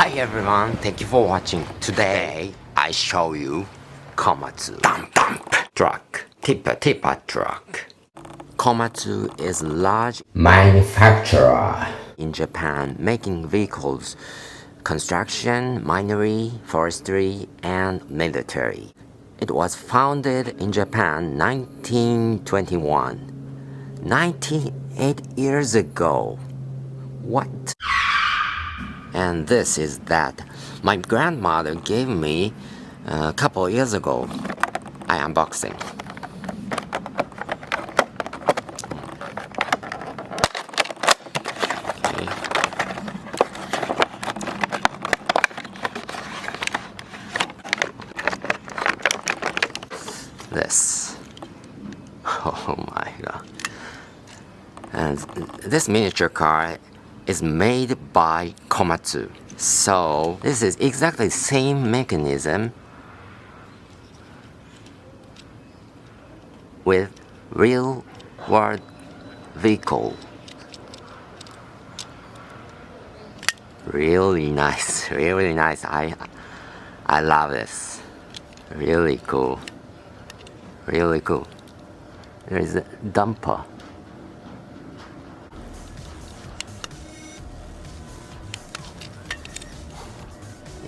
Hi everyone, thank you for watching. Today I show you KOMATSU dump truck, tipper truck. KOMATSU is a large manufacturer in Japan making vehicles, construction, minery, forestry, and military. It was founded in Japan 1921, 98 years ago. What? And this is that my grandmother gave me a couple years ago. I unboxing. Okay. This. Oh my god. And this miniature car is made by KOMATSU. So this is exactly the same mechanism with real world vehicle. Really nice, really nice. I love this. Really cool. Really cool. There is a dumper.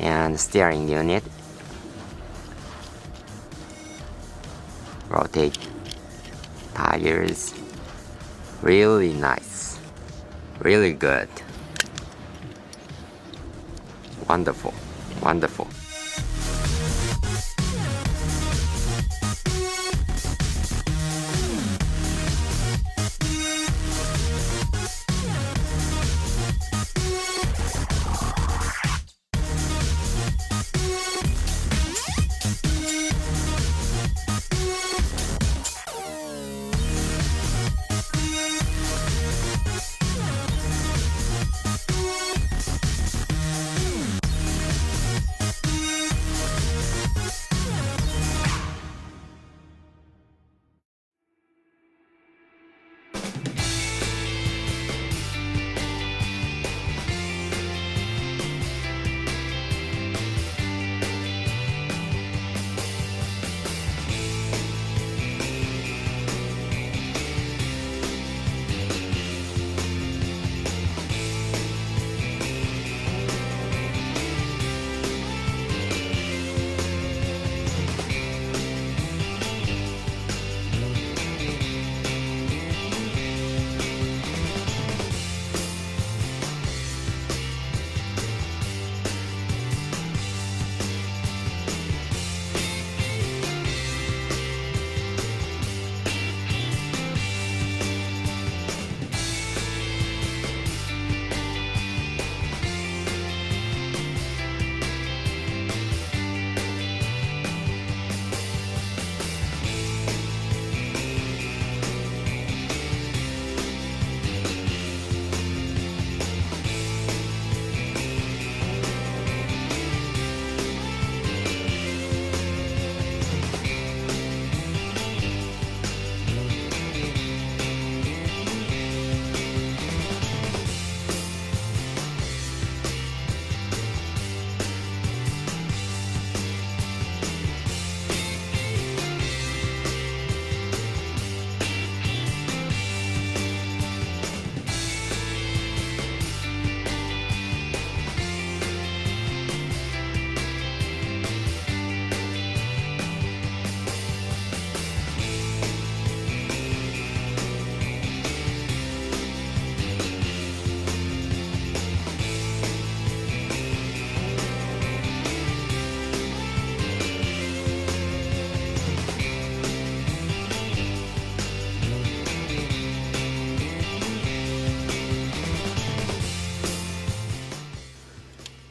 And steering unit, rotate tires, really nice, really good, wonderful, wonderful.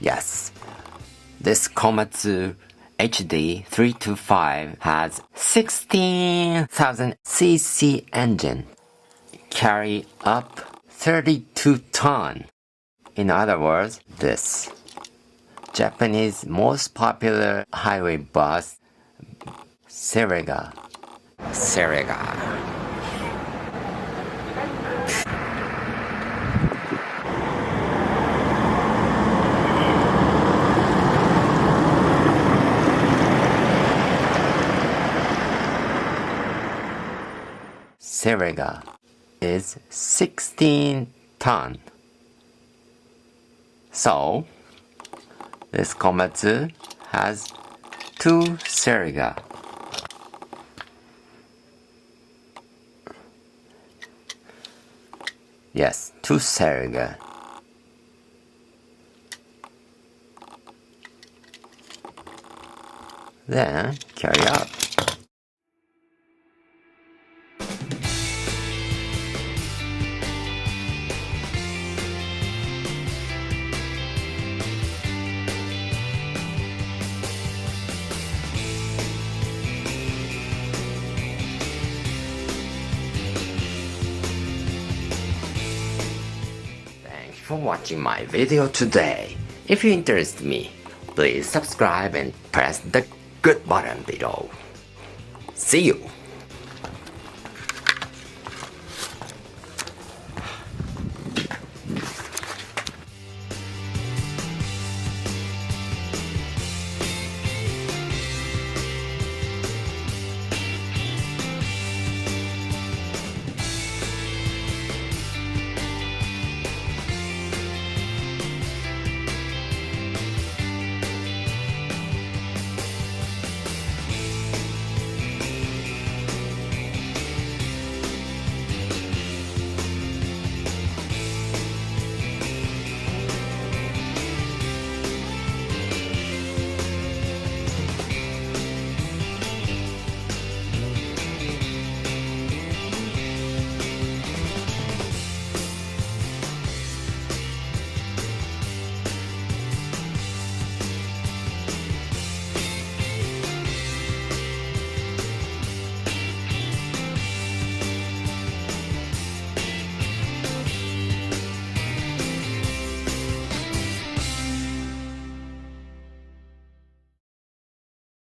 Yes, this KOMATSU HD325 has 16,000 cc engine, carry up 32 ton. In other words, this Japanese most popular highway bus, Selega. Selega is 16 ton. So, this KOMATSU has 2 Selega. Yes, 2 Selega. Then carry out. Thanks for watching my video today. If you interest me, please subscribe and press the good button below. See you!